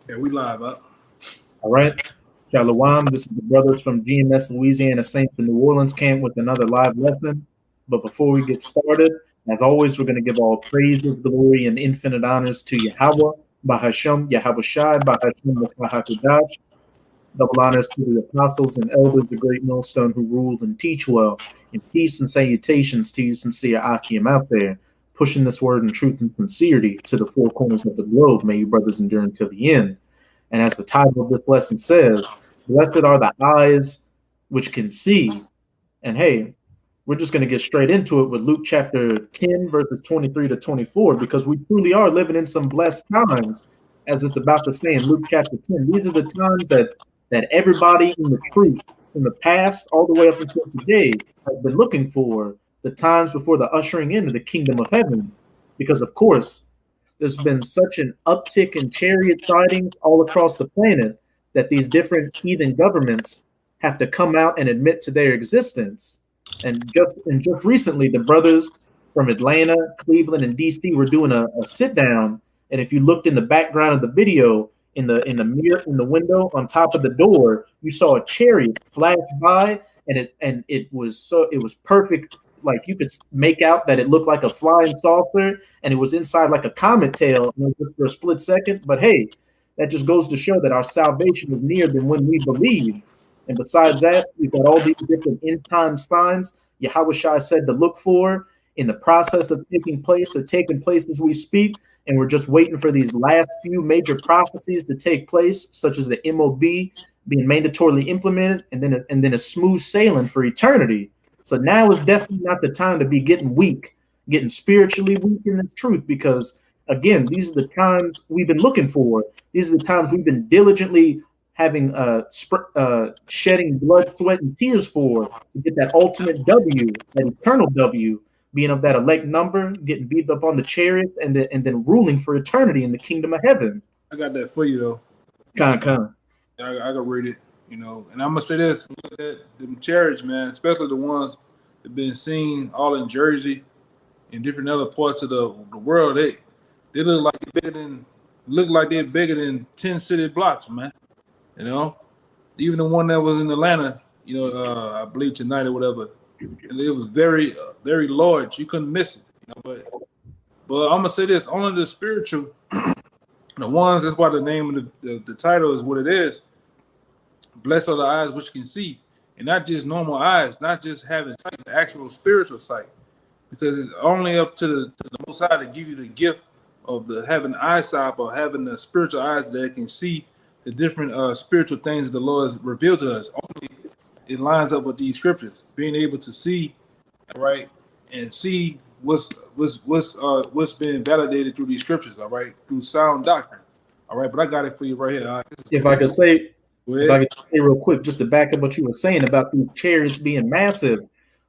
Yeah, we live up. All right. Shalom. This is the brothers from GMS Louisiana Saints in New Orleans camp with another live lesson. But before we get started, as always, we're going to give all praises, glory, and infinite honors to Yahweh, Bahasham, Yahweh Shai, Bahasham, Hakudash. Double honors to the apostles and elders, the great millstone who ruled and teach well. And peace and salutations to you, sincere Akim out there, pushing this word in truth and sincerity to the four corners of the globe. May you brothers endure until the end. And as the title of this lesson says, blessed are the eyes which can see. And hey, we're just going to get straight into it with Luke chapter 10, verses 23 to 24, because we truly are living in some blessed times, as it's about to say in Luke chapter 10. These are the times that everybody in the truth, from the past all the way up until today, has been looking for, the times before the ushering into the kingdom of heaven. Because, of course, there's been such an uptick in chariot sightings all across the planet that these different heathen governments have to come out and admit to their existence. And just recently, the brothers from Atlanta, Cleveland, and DC were doing a sit down. And if you looked in the background of the video, in the mirror in the window on top of the door, you saw a chariot flash by, and it was perfect. Like you could make out that it looked like a flying saucer, and it was inside like a comet tail for a split second. But hey, that just goes to show that our salvation is nearer than when we believe. And besides that, we've got all these different end time signs Yahweh Shai said to look for in the process of taking place as we speak. And we're just waiting for these last few major prophecies to take place, such as the MOB being mandatorily implemented, and then a smooth sailing for eternity. So now is definitely not the time to be getting weak, getting spiritually weak in the truth, because again, these are the times we've been looking for. These are the times we've been diligently having shedding blood, sweat, and tears for to get that ultimate W, that eternal W, being of that elect number, getting beat up on the chariots, and then ruling for eternity in the kingdom of heaven. I got that for you though. Con. I can read it, and I'm gonna say this: look at them chariots, man, especially the ones that been seen all in Jersey and different other parts of the world. They look like they're bigger than 10 city blocks, man. Even the one that was in Atlanta, I believe tonight or whatever, it was very, very large. You couldn't miss it, But I'm gonna say this: only the spiritual, the ones. That's why the name of the title is what it is. Blessed are the eyes which can see, and not just normal eyes, not just having sight, the actual spiritual sight, because it's only up to the Most High to give you the gift of having eyesight or having the spiritual eyes that can see the different spiritual things that the Lord revealed to us. Only it lines up with these scriptures, being able to see, right, and see what's been validated through these scriptures, all right, through sound doctrine, all right. But I got it for you right here. If I could say real quick, just to back up what you were saying about these chariots being massive,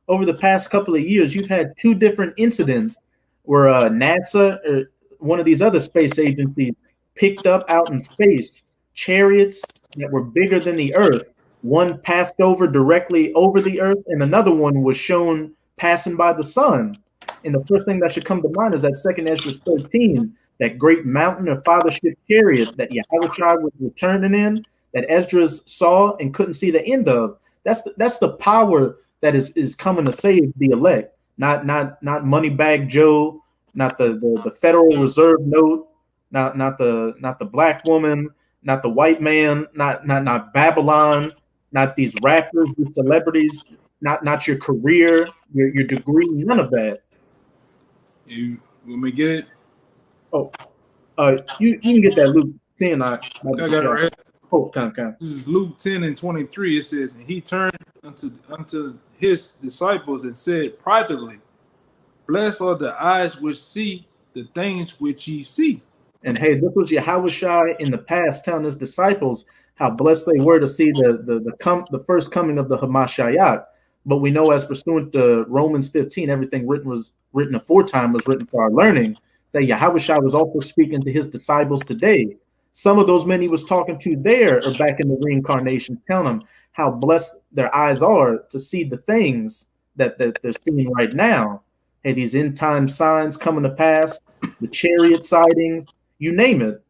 over the past couple of years, you've had two different incidents where NASA or one of these other space agencies picked up out in space chariots that were bigger than the Earth. One passed over directly over the Earth, and another one was shown passing by the sun. And the first thing that should come to mind is that Second Ezra 13, that great mountain of fathership chariot that Yahweh was returning in, that Ezra saw and couldn't see the end of. That's the power that is coming to save the elect. Not Moneybag Joe, not the Federal Reserve note, not the black woman, not the white man, not Babylon, not these rappers, these celebrities, not your career, your degree, none of that. You want me to get it? Oh, you can get that Luke 10. I got it right. Oh, come. This is Luke 10 and 23. It says, and he turned unto his disciples and said privately, blessed are the eyes which see the things which ye see. And hey, this was Yahweh Shai in the past telling his disciples how blessed they were to see the first coming of the Hamashiach. But we know, as pursuant to Romans 15, everything was written aforetime was written for our learning. Say Yahweh Shai was also speaking to his disciples today. Some of those men he was talking to there are back in the reincarnation, telling them how blessed their eyes are to see the things that they're seeing right now. Hey, these end time signs coming to pass, the chariot sightings, you name it.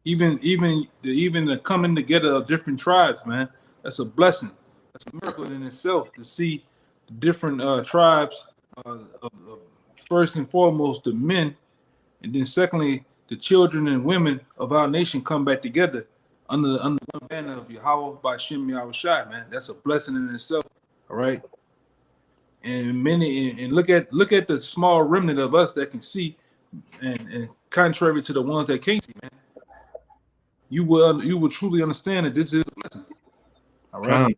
Even the coming together of different tribes, man. That's a blessing. That's a miracle in itself to see the different tribes. Of first and foremost, the men, and then secondly, the children and women of our nation come back together under one banner of Yahweh by Shem Yahushai, man. That's a blessing in itself. All right. And look at the small remnant of us that can see, and contrary to the ones that can't see, man. You will truly understand that this is a blessing. All right.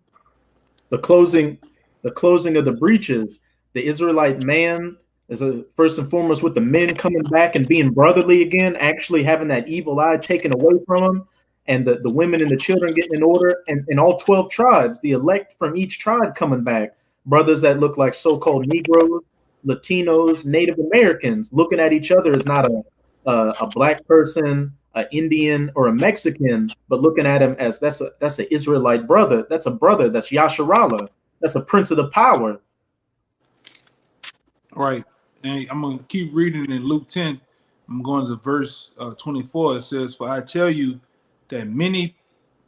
The closing of the breaches, the Israelite man is first and foremost with the men coming back and being brotherly again, actually having that evil eye taken away from them, and the women and the children getting in order, and all 12 tribes, the elect from each tribe coming back, brothers that look like so-called Negroes, Latinos, Native Americans, looking at each other as not a black person, an Indian, or a Mexican, but looking at him as that's an Israelite brother. That's a brother. That's Yasharallah. That's a prince of the power. All right. And I'm going to keep reading in Luke 10. I'm going to verse 24. It says, "For I tell you that many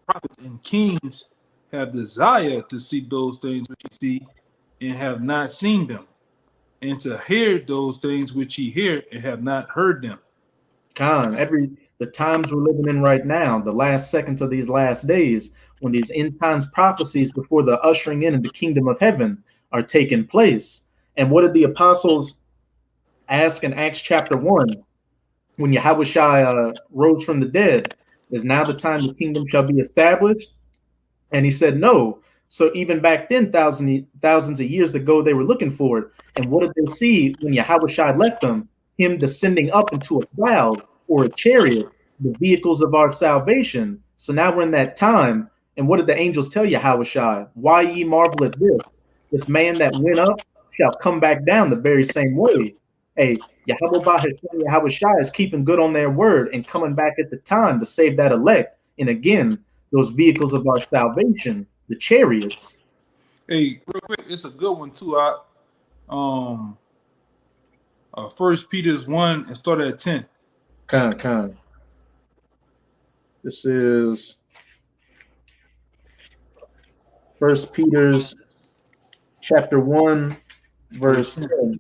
prophets and kings have desired to see those things which you see and have not seen them, and to hear those things which ye hear and have not heard them." The times we're living in right now, the last seconds of these last days, when these end times prophecies before the ushering in of the kingdom of heaven are taking place. And what did the apostles ask in Acts chapter 1? When Yahushua rose from the dead, is now the time the kingdom shall be established? And he said no. So even back then, thousands of years ago, they were looking for it. And what did they see when Yahushua left them? Him descending up into a cloud or a chariot, the vehicles of our salvation. So now we're in that time. And what did the angels tell Yahushua? Why ye marvel at this? This man that went up shall come back down the very same way. Hey, Yahushua is keeping good on their word and coming back at the time to save that elect. And again, those vehicles of our salvation, the chariots. Hey, real quick, it's a good one too. First Peter's 1 and start at 10. Con. This is First Peter's chapter 1, verse 10.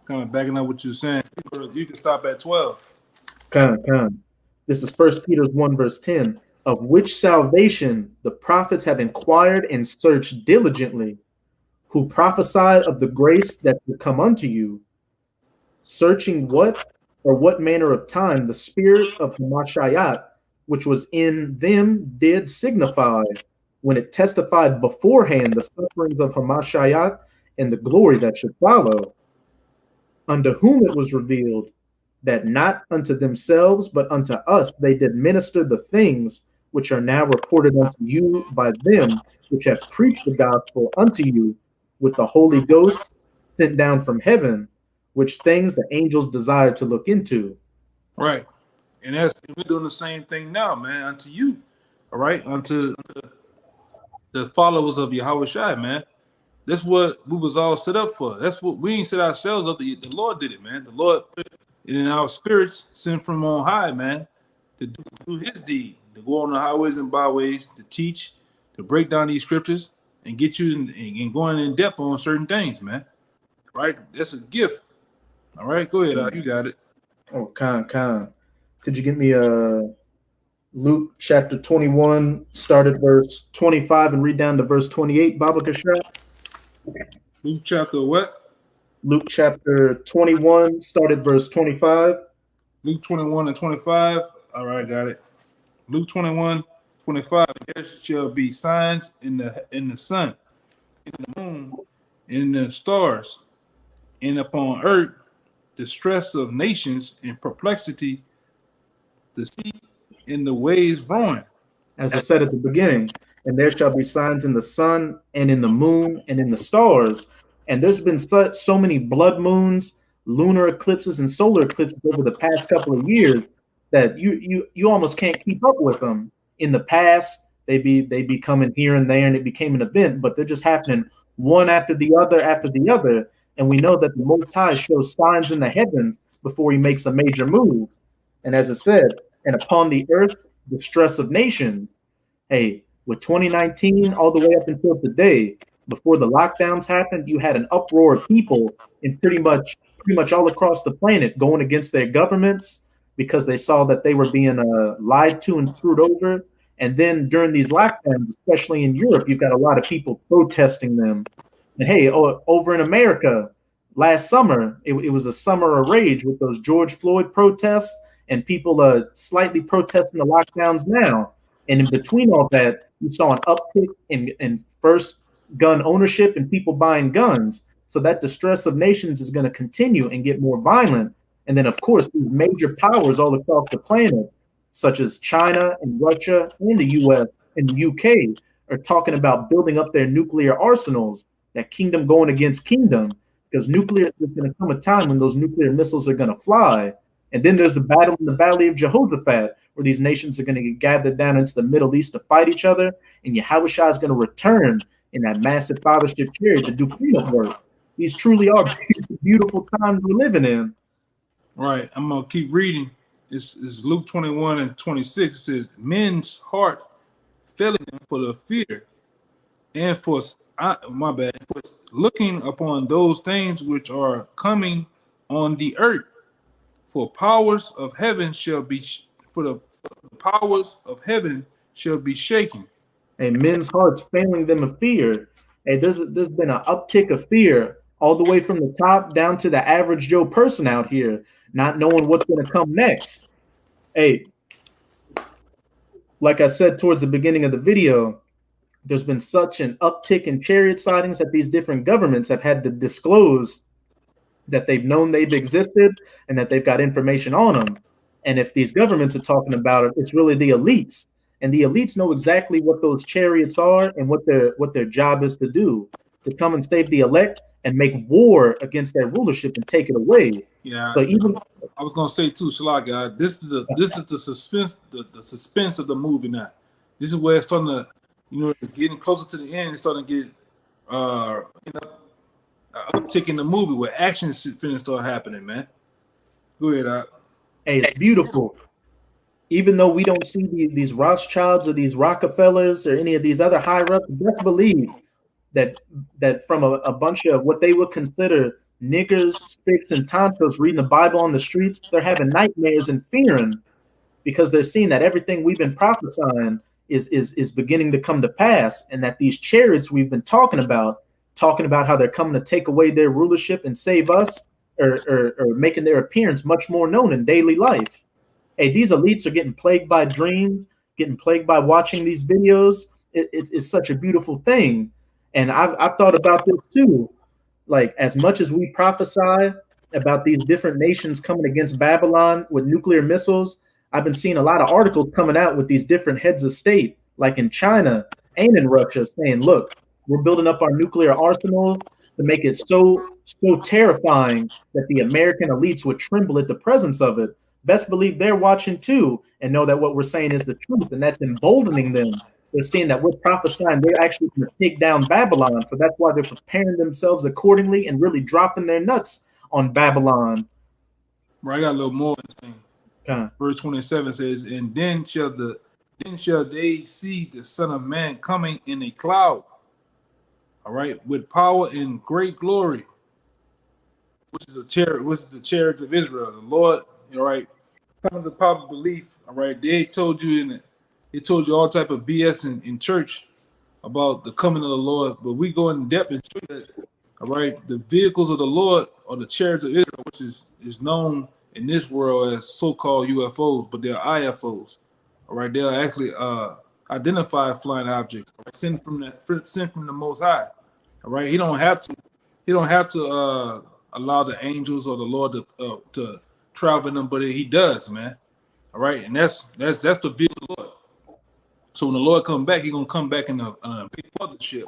Kind of backing up what you're saying. You can stop at 12. Con. This is First Peter's 1, verse 10. Of which salvation the prophets have inquired and searched diligently, who prophesied of the grace that will come unto you, searching what manner of time the spirit of Hamashiach, which was in them, did signify, when it testified beforehand the sufferings of Hamashiach and the glory that should follow, unto whom it was revealed that not unto themselves, but unto us they did minister the things which are now reported unto you by them which have preached the gospel unto you with the Holy Ghost sent down from heaven, which things the angels desire to look into. Right. And we're doing the same thing now, man, unto you. All right. Unto the followers of Yahushua, man. That's what we was all set up for. That's what we ain't set ourselves up. The Lord did it, man. The Lord put it in our spirits, sent from on high, man, to do his deed, to go on the highways and byways, to teach, to break down these scriptures and get you in going in depth on certain things, man. Right? That's a gift. All right, go ahead. You got it. Oh, Con. Could you get me Luke chapter 21, start at verse 25 and read down to verse 28, Baba Kashrap? Luke chapter what? Luke chapter 21, start at verse 25. Luke 21 and 25. All right, got it. Luke 21, 25. There shall be signs in the sun, in the moon, in the stars, and upon earth distress of nations and perplexity, the sea and the waves roaring. As I said at the beginning, and there shall be signs in the sun and in the moon and in the stars. And there's been so many blood moons, lunar eclipses, and solar eclipses over the past couple of years that you almost can't keep up with them. In the past, they be coming here and there, and it became an event, but they're just happening one after the other. And we know that the Most High shows signs in the heavens before he makes a major move. And as it said, and upon the earth distress of nations. Hey, with 2019 all the way up until today, before the lockdowns happened, you had an uproar of people in pretty much all across the planet going against their governments because they saw that they were being lied to and screwed over. And then during these lockdowns, especially in Europe, you've got a lot of people protesting them. And hey, over in America, last summer, it was a summer of rage with those George Floyd protests, and people are slightly protesting the lockdowns now. And in between all that, you saw an uptick in first gun ownership and people buying guns. So that distress of nations is going to continue and get more violent. And then, of course, these major powers all across the planet, such as China and Russia and the US and the UK, are talking about building up their nuclear arsenals, that kingdom going against kingdom, because nuclear, there's going to come a time when those nuclear missiles are going to fly. And then there's the battle in the Valley of Jehoshaphat, where these nations are going to get gathered down into the Middle East to fight each other. And Yahushua is going to return in that massive fathership chariot to do cleanup work. These truly are beautiful times we're living in. Right. I'm going to keep reading. It's Luke 21 and 26. It says, men's heart failing them for the fear and for looking upon those things which are coming on the earth. For powers of heaven shall be powers of heaven shall be shaken. And men's hearts failing them of fear. Hey, there's been an uptick of fear all the way from the top down to the average Joe person out here, not knowing what's going to come next. Hey, like I said towards the beginning of the video, there's been such an uptick in chariot sightings that these different governments have had to disclose that they've known they've existed and that they've got information on them. And if these governments are talking about it, it's really the elites. And the elites know exactly what those chariots are and what their job is to do, to come and save the elect and make war against their rulership and take it away. Yeah. So even I was gonna say too, Shalak, this is the suspense, the suspense of the movie now. This is where it's starting to, getting closer to the end, it's starting to get uptick in the movie where action is finna start happening, man. Go ahead, Doc. Hey, it's beautiful. Even though we don't see these Rothschilds or these Rockefellers or any of these other higher-ups, best believe that from a bunch of what they would consider niggers, spicks, and tontos reading the Bible on the streets, they're having nightmares and fearing because they're seeing that everything we've been prophesying is beginning to come to pass, and that these chariots we've been talking about how they're coming to take away their rulership and save us, or making their appearance much more known in daily life. Hey, these elites are getting plagued by dreams, getting plagued by watching these videos. It's such a beautiful thing. And I've thought about this too. Like, as much as we prophesy about these different nations coming against Babylon with nuclear missiles, I've been seeing a lot of articles coming out with these different heads of state, like in China and in Russia, saying, look, we're building up our nuclear arsenals to make it so terrifying that the American elites would tremble at the presence of it. Best believe they're watching too and know that what we're saying is the truth, and that's emboldening them. They're seeing that we're prophesying they're actually going to take down Babylon, so that's why they're preparing themselves accordingly and really dropping their nuts on Babylon. Right, I got a little more. Verse 27 says, and then shall they see the Son of Man coming in a cloud, all right, with power and great glory, which is the chariot of Israel, the Lord. All right, kind of the popular belief. All right, they told you all type of BS in church about the coming of the Lord, but we go in depth and show that. All right, the vehicles of the Lord are the chariots of Israel, which is known in this world as so-called UFOs, but they're IFOs. All right, they're actually identified flying objects, right? sent from the Most High. All right, he don't have to allow the angels or the Lord to travel in them, but he does, man. All right, and that's the vehicle of the Lord. So when the Lord come back, he's gonna come back in a big partnership.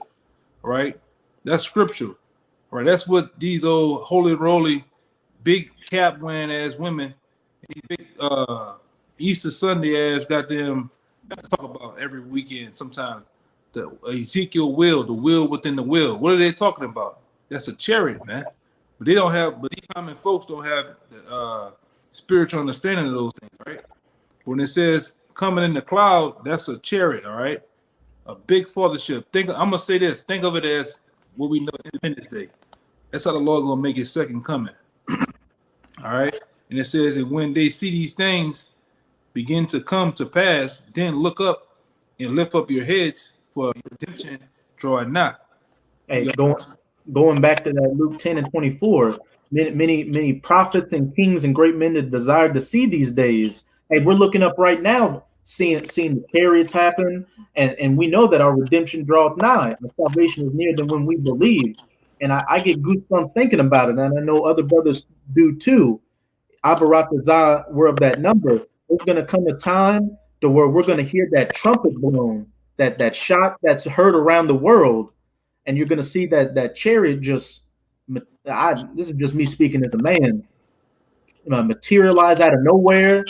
All right, that's scriptural. All right, that's what these old holy roly, big cap wearing ass women, these big Easter Sunday ass goddamn talk about every weekend. Sometimes the Ezekiel will, the will within the will. What are they talking about? That's a chariot, man. But these common folks don't have the spiritual understanding of those things, right? When it says coming in the cloud, that's a chariot, all right? A big fathership. I'm gonna say this. Think of it as what we know Independence Day. That's how the Lord gonna make his second coming. All right. And it says that when they see these things begin to come to pass, then look up and lift up your heads, for your redemption draw not. Hey, going back to that Luke 10 and 24, many prophets and kings and great men that desired to see these days. Hey, we're looking up right now, seeing the chariots happen, and we know that our redemption draweth nigh. The salvation is nearer than when we believe. And I get goosebumps thinking about it, and I know other brothers do too. Abaratazah, we're of that number. There's going to come a time to where we're going to hear that trumpet blown, that shot that's heard around the world, and you're going to see that chariot just. This is just me speaking as a man. Materialize out of nowhere,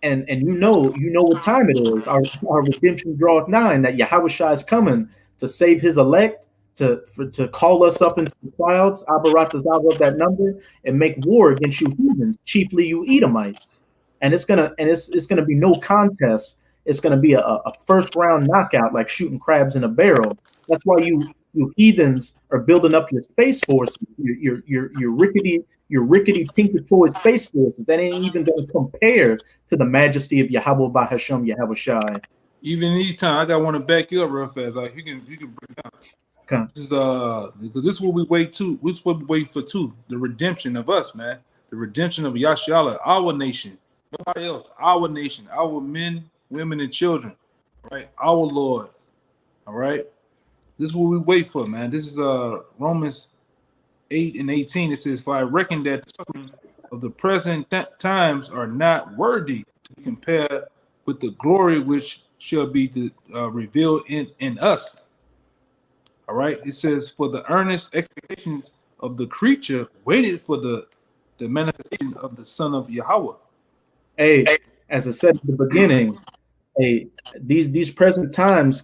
and you know what time it is. Our redemption draweth nigh, and that Yahushua is coming to save his elect, to call us up into the clouds, Abaratazah of that number, and make war against you heathens, chiefly you Edomites. And it's gonna be no contest. It's gonna be a first round knockout, like shooting crabs in a barrel. That's why you heathens are building up your space forces, your rickety Tinker Toy space forces that ain't even gonna compare to the majesty of Yahweh Bahasham Yahushai. Even these times, I got one to back you up real fast. Like you can break down. Okay. This is because this is what we wait to. This is what we wait for too. The redemption of us, man. The redemption of Yashala, our nation. Nobody else. Our nation. Our men, women, and children. Right. Our Lord. All right. This is what we wait for, man. This is Romans 8 and 18. It says, "For I reckon that the suffering of the present times are not worthy to be compared with the glory which shall be revealed in us." All right. It says, "For the earnest expectations of the creature waited for the manifestation of the Son of Yahweh." Hey, as I said at the beginning, hey, these present times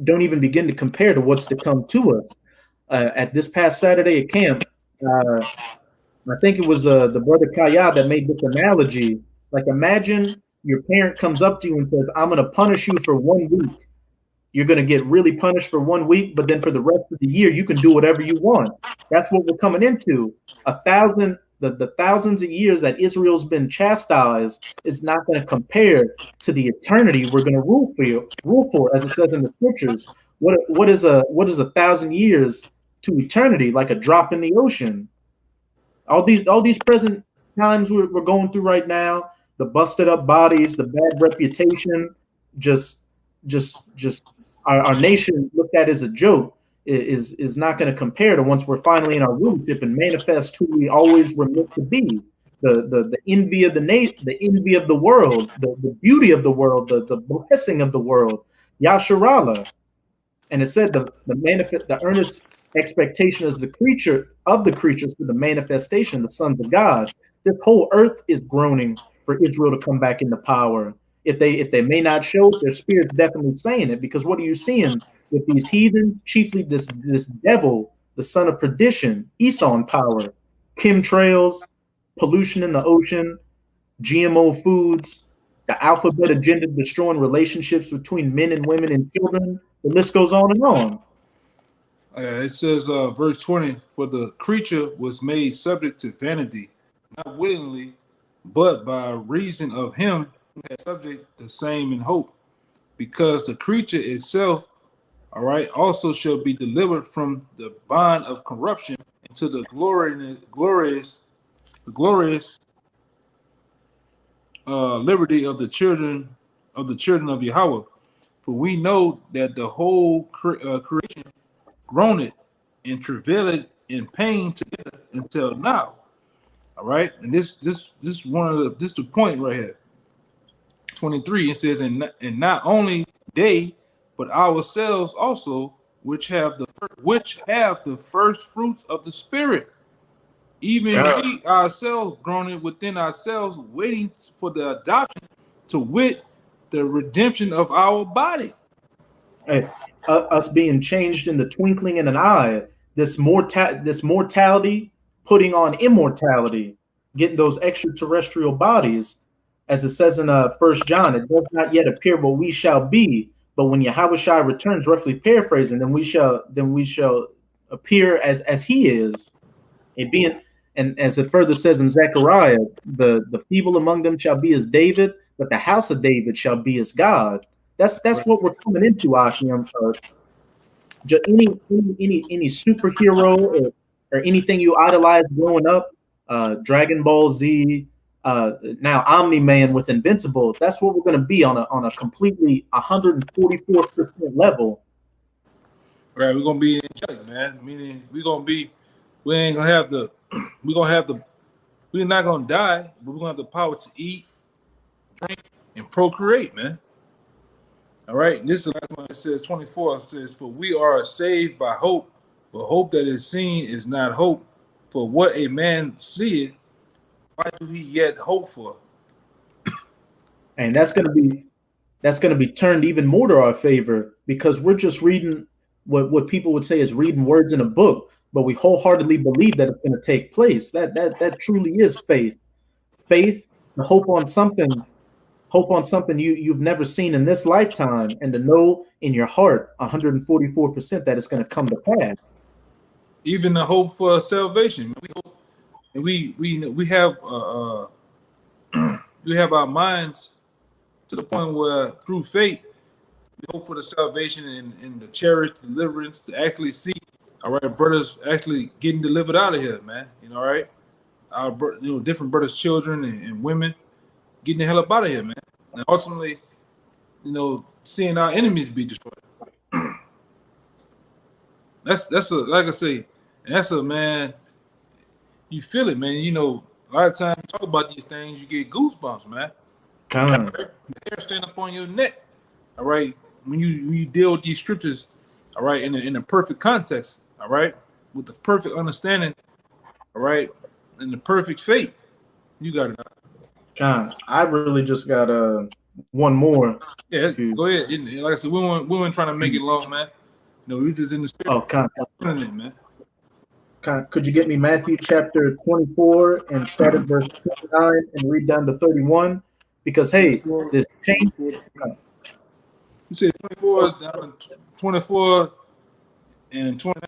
don't even begin to compare to what's to come to us. At this past Saturday at camp, I think it was the brother Kaya that made this analogy. Like, imagine your parent comes up to you and says, "I'm going to punish you for 1 week." You're going to get really punished for 1 week, but then for the rest of the year, you can do whatever you want. That's what we're coming into. The thousands of years that Israel's been chastised is not going to compare to the eternity we're going to rule for, as it says in the scriptures. What is 1,000 years to eternity? Like a drop in the ocean. All these present times we're going through right now, the busted up bodies, the bad reputation, just our nation looked at as a joke is not going to compare to once we're finally in our rulership and manifest who we always were meant to be. The envy of the nation, the envy of the world, the beauty of the world, the blessing of the world, Yasharallah. And it said the earnest expectation is the creatures for the manifestation, the sons of God. This whole earth is groaning for Israel to come back into power. If they may not show it, their spirit's definitely saying it, because what are you seeing with these heathens? Chiefly this devil, the son of perdition, Esau in power, chemtrails, pollution in the ocean, GMO foods, the alphabet agenda destroying relationships between men and women and children. The list goes on and on. It says, verse 20, "For the creature was made subject to vanity, not willingly, but by reason of him who had subject the same in hope, because the creature itself, all right, also shall be delivered from the bond of corruption into the glorious liberty of the children of Yahweh. For we know that the whole creation groaneth and travaileth in pain together until now." All right, and this the point right here. 23, it says, and not only they, but ourselves also, which have the first fruits of the Spirit, even we ourselves groaning within ourselves, waiting for the adoption, to wit, the redemption of our body. Hey, us being changed in the twinkling in an eye. This mortality putting on immortality, getting those extraterrestrial bodies. as it says in 1 John, it does not yet appear what we shall be, but when Yahushua returns, roughly paraphrasing, then we shall appear as he is. It being, and as it further says in Zechariah, the feeble among them shall be as David, but the house of David shall be as God. That's what we're coming into, Akim. Any superhero or anything you idolized growing up, Dragon Ball Z, now Omni-Man with Invincible, that's what we're going to be on a completely 144% level. Right, we're gonna be angelic, man. Meaning we ain't gonna have the we're not gonna die, but we're gonna have the power to eat, drink, and procreate, man. All right, and this is the last one. It says 24. It says, "For we are saved by hope, but hope that is seen is not hope. For what a man seeth, why do he yet hope for?" And that's gonna be turned even more to our favor, because we're just reading what people would say is reading words in a book, but we wholeheartedly believe that it's going to take place. That truly is faith. Faith, the hope on something you've never seen in this lifetime, and to know in your heart 144% that it's going to come to pass. Even the hope for salvation. We hope, and we have we have our minds to the point where through faith we hope for the salvation and the cherished deliverance to actually see, all right, brothers actually getting delivered out of here, man. You know, all right, our different brothers, children, and women getting the hell up out of here, man. And ultimately, seeing our enemies be destroyed. that's a, like I say, and that's a, man. You feel it, man. A lot of times you talk about these things, you get goosebumps, man. The hair stand up on your neck. All right, when you deal with these scriptures, all right, in a perfect context, all right, with the perfect understanding, all right, and the perfect faith, you got it. Con, I really just got one more. Yeah, go ahead. Like I said, we weren't trying to make it long, man. We just in the spirit. Oh, Con. Man. Con, could you get me Matthew chapter 24 and start at verse 29 and read down to 31? Because hey, this change. You said 24 down to 24 and 29?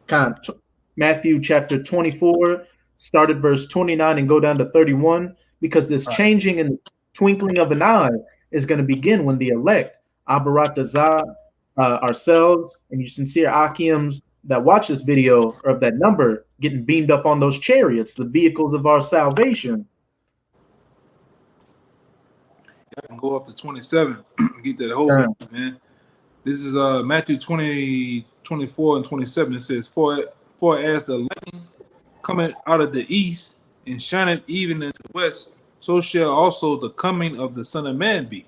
Con, Matthew chapter 24, start at verse 29 and go down to 31, because this changing in the twinkling of an eye is going to begin when the elect, Abarat ourselves, and you sincere Akims that watch this video or of that number getting beamed up on those chariots, the vehicles of our salvation. I can go up to 27 get that whole man. This is Matthew 20, 24 and 27. It says, for as the lightning cometh out of the east and shineth even into the west, so shall also the coming of the Son of Man be.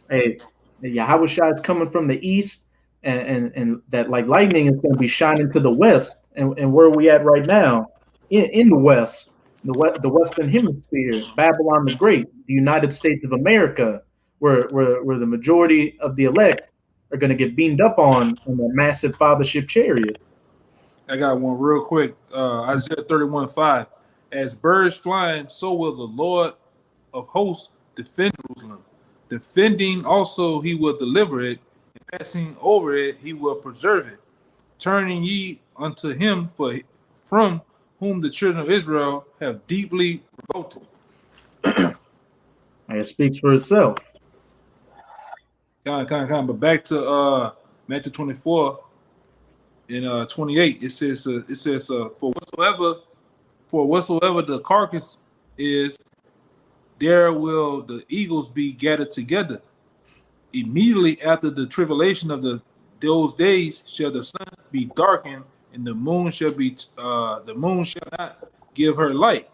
Hey, Yahushua is coming from the east, and that like lightning is going to be shining to the west. And where are we at right now? In the west, the Western Hemisphere, Babylon the Great, the United States of America, where the majority of the elect are going to get beamed up on that massive fathership chariot. I got one real quick. Isaiah 31:5. As birds flying, so will the Lord of hosts defend Jerusalem. Defending also he will deliver it, and passing over it he will preserve it. Turning ye unto him from whom the children of Israel have deeply revolted. It speaks for itself. But back to Matthew 24 and 28, it says for whatsoever the carcass is, there will the eagles be gathered together. Immediately after the tribulation of those days shall the sun be darkened, and the moon shall not give her light,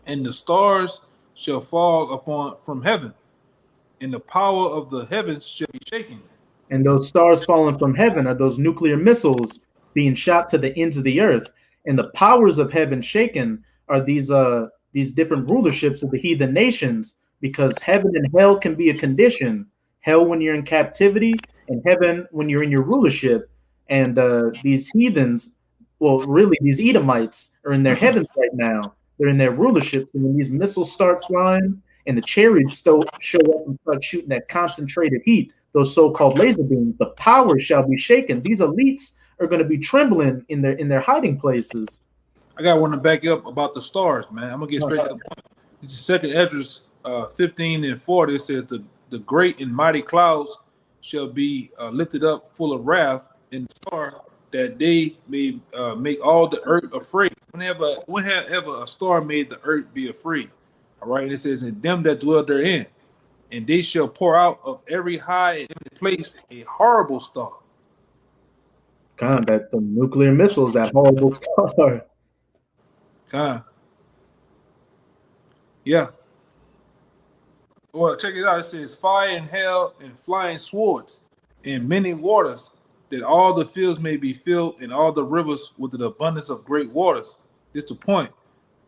and the stars shall fall from heaven, and the power of the heavens shall be shaken. And those stars falling from heaven are those nuclear missiles being shot to the ends of the earth. And the powers of heaven shaken are these different rulerships of the heathen nations, because heaven and hell can be a condition. Hell when you're in captivity, and heaven when you're in your rulership. And these heathens, well, really these Edomites are in their heavens right now. They're in their rulerships, and when these missiles start flying and the chariots show up and start shooting that concentrated heat, those so-called laser beams, the power shall be shaken. These elites are going to be trembling in their hiding places. I got one to back you up about the stars, man. I'm gonna get straight to the point. It's the second Esdras 15 and 40. It says the great and mighty clouds shall be lifted up full of wrath, and the star that they may make all the earth afraid. Whenever a star made the earth be afraid. All right, and it says, and them that dwell therein, and they shall pour out of every high and every place a horrible star. God, that the nuclear missiles, that horrible star. Yeah. Well, check it out. It says fire and hell and flying swords and many waters, that all the fields may be filled and all the rivers with an abundance of great waters. It's the point.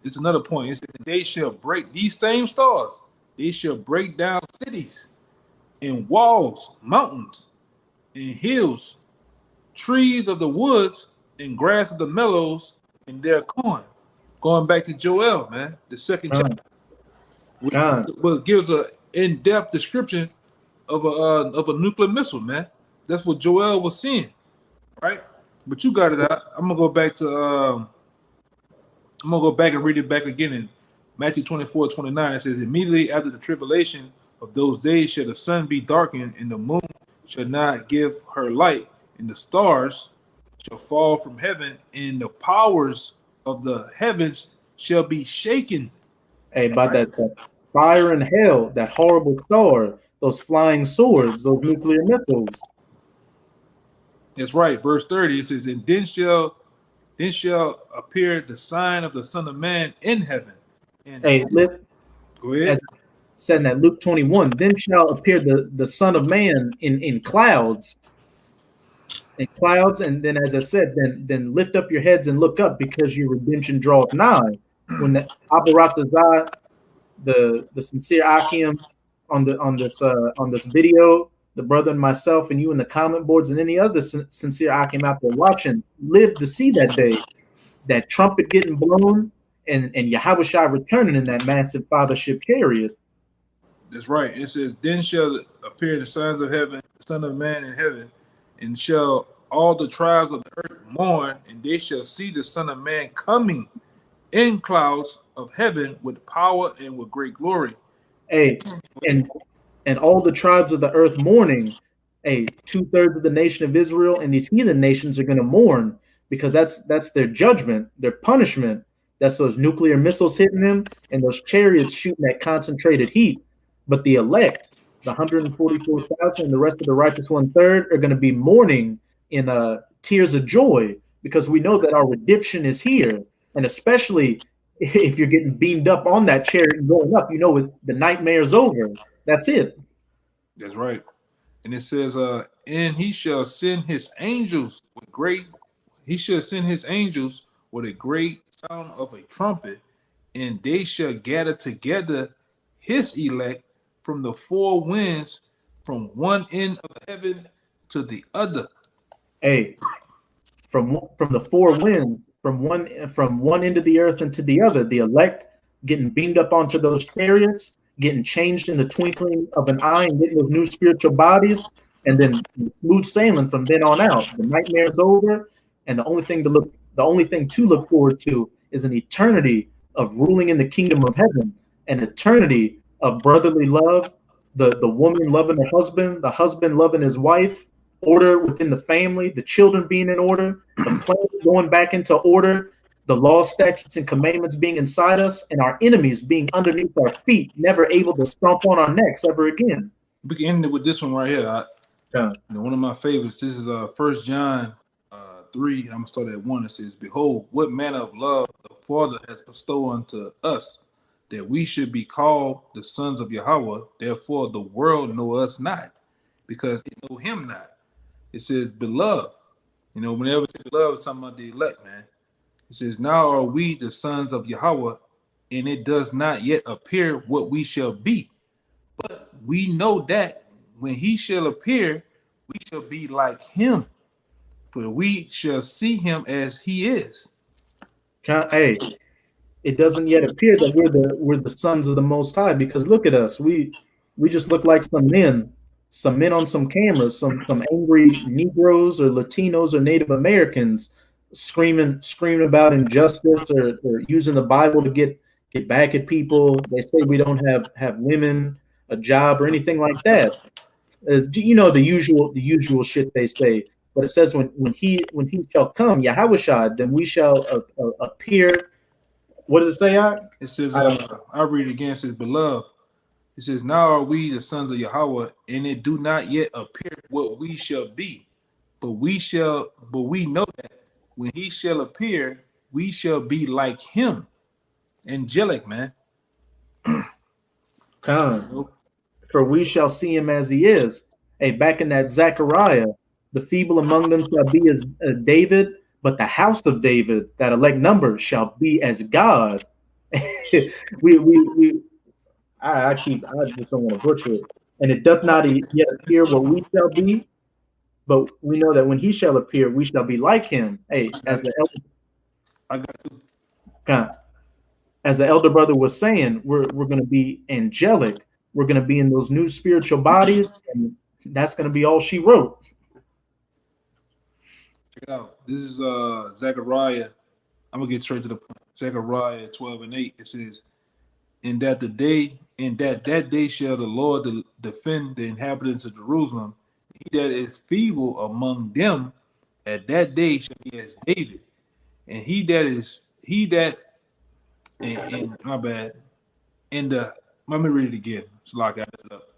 It's another point. It says they shall break these same stars. They shall break down cities and walls, mountains and hills, trees of the woods and grass of the meadows and their corn. Going back to Joel, man, the second chapter, which gives an in-depth description of a nuclear missile, man. That's what Joel was seeing, right? But you got it out. I'm gonna go back and read it back again in Matthew 24:29. It says, immediately after the tribulation of those days shall the sun be darkened, and the moon shall not give her light, and the stars shall fall from heaven, and the powers of the heavens shall be shaken. Hey, by that fire and hell, that horrible star, those flying swords, those nuclear missiles. That's right. Verse 30, it says, and then shall appear the sign of the Son of Man in heaven. And Go ahead. As said in that Luke 21, then shall appear the Son of Man in clouds. In clouds, and then, as I said, then lift up your heads and look up, because your redemption draweth nigh. When the Abaratazah, the sincere Akim on this video, the brother and myself and you in the comment boards and any other sincere Akim out there watching, live to see that day, that trumpet getting blown, and Yahushua returning in that massive fathership chariot. That's right. It says, then shall appear the signs of heaven, the Son of Man in heaven, and shall all the tribes of the earth mourn, and they shall see the Son of Man coming in clouds of heaven with power and with great glory. Hey, and all the tribes of the earth mourning. Hey, 2/3 of the nation of Israel and these heathen nations are going to mourn, because that's their judgment, their punishment. That's those nuclear missiles hitting them and those chariots shooting that concentrated heat. But the elect, the 144,000 and the rest of the righteous 1/3, are going to be mourning in tears of joy, because we know that our redemption is here. And especially if you're getting beamed up on that chariot and going up, you know the nightmare's over. That's it. That's right. And it says, and he shall send his angels with a great sound of a trumpet, and they shall gather together his elect from the four winds, from one end of heaven to the other. Hey, from the four winds, from one end of the earth and to the other, the elect getting beamed up onto those chariots, getting changed in the twinkling of an eye, and getting those new spiritual bodies, and then smooth sailing from then on out. The nightmare's over, and the only thing to look forward to is an eternity of ruling in the kingdom of heaven, an eternity of brotherly love, the woman loving her husband, the husband loving his wife, order within the family, the children being in order, the planet going back into order, the law, statutes, and commandments being inside us, and our enemies being underneath our feet, never able to stomp on our necks ever again. We can end it with this one right here. One of my favorites. This is 1 John 3. I'm gonna start at 1. It says, behold, what manner of love the Father has bestowed unto us, that we should be called the sons of Yahweh. Therefore the world know us not, because they know him not. It says, beloved. You know, whenever it says beloved, it's talking about the elect, man. It says, now are we the sons of Yahweh, and it does not yet appear what we shall be. But we know that when he shall appear, we shall be like him, for we shall see him as he is. Hey, it doesn't yet appear that we're the sons of the Most High, because look at us. We just look like some men on some cameras, some angry Negroes or Latinos or Native Americans screaming about injustice, or using the Bible to get back at people. They say we don't have women, a job, or anything like that. You know, the usual shit they say. But it says when he shall come, Yahushua, then we shall appear. What does it say? It says, I'll read it again. It says, beloved. It says, now are we the sons of Yahweh, and it do not yet appear what we shall be. But we know that when he shall appear, we shall be like him. Angelic, man. Come. For we shall see him as he is. Hey, back in that Zechariah, the feeble among them shall be as David, but the house of David, that elect number, shall be as God. I just don't want to butcher it. And it doth not yet appear what we shall be, but we know that when he shall appear, we shall be like him. Hey, as the elder brother was saying, we're going to be angelic. We're going to be in those new spiritual bodies, and that's going to be all she wrote. Check it out. This is Zechariah. I'm going to get straight to the point. Zechariah 12:8. It says, in that day shall the Lord defend the inhabitants of Jerusalem. He that is feeble among them at that day shall be as David. And let me read it again. So I got this up.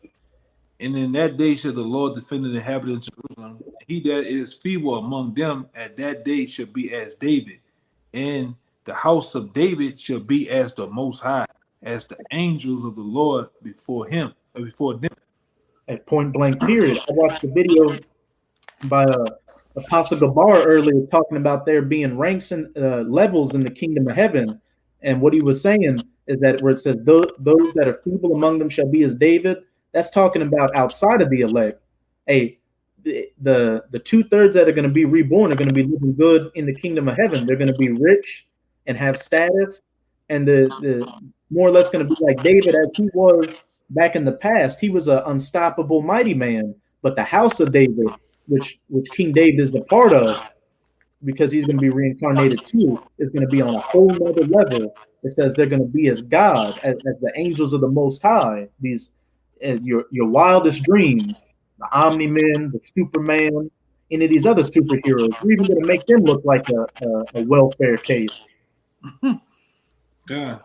And in that day shall the Lord defend the inhabitants of Jerusalem. He that is feeble among them at that day shall be as David. And the house of David shall be as the Most High, as the angels of the Lord before them. At point blank period. I watched a video by Apostle Gabar earlier talking about there being ranks and levels in the kingdom of heaven. And what he was saying is that where it says those that are feeble among them shall be as David, that's talking about outside of the elect. Hey, the 2/3 that are going to be reborn are going to be living good in the kingdom of heaven. They're going to be rich and have status, and the more or less going to be like David as he was back in the past. He was an unstoppable mighty man, but the house of David, which King David is a part of, because he's going to be reincarnated too, is going to be on a whole nother level. It says they're going to be as God, as the angels of the Most High. These your wildest dreams, the Omni-Men, the Superman, any of these other superheroes. We're even going to make them look like a welfare case. Yeah.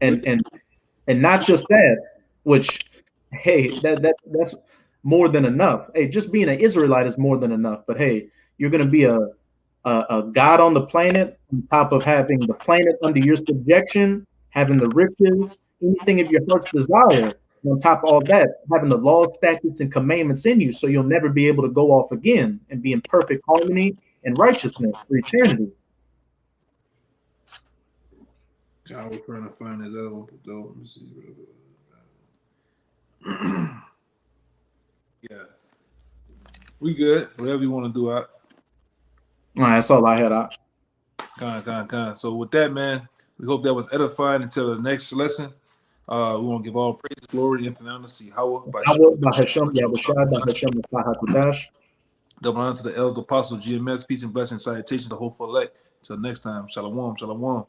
And not just that, which, hey, that's more than enough. Hey, just being an Israelite is more than enough. But hey, you're going to be a God on the planet, on top of having the planet under your subjection, having the riches, anything of your heart's desire. And on top of all that, having the laws, statutes, and commandments in you, so you'll never be able to go off again and be in perfect harmony and righteousness for eternity. I was trying to find this other one, though. Let me see. Yeah. We good. Whatever you want to do out. All right, that's all I had out. Con. So with that, man, we hope that was edifying. Until the next lesson. We want to give all praise, glory, and honor to Yahweh. Double honor to the elder apostle GMS. Peace and blessings, salutations to the whole elect. Till next time. Shalom. Shalom.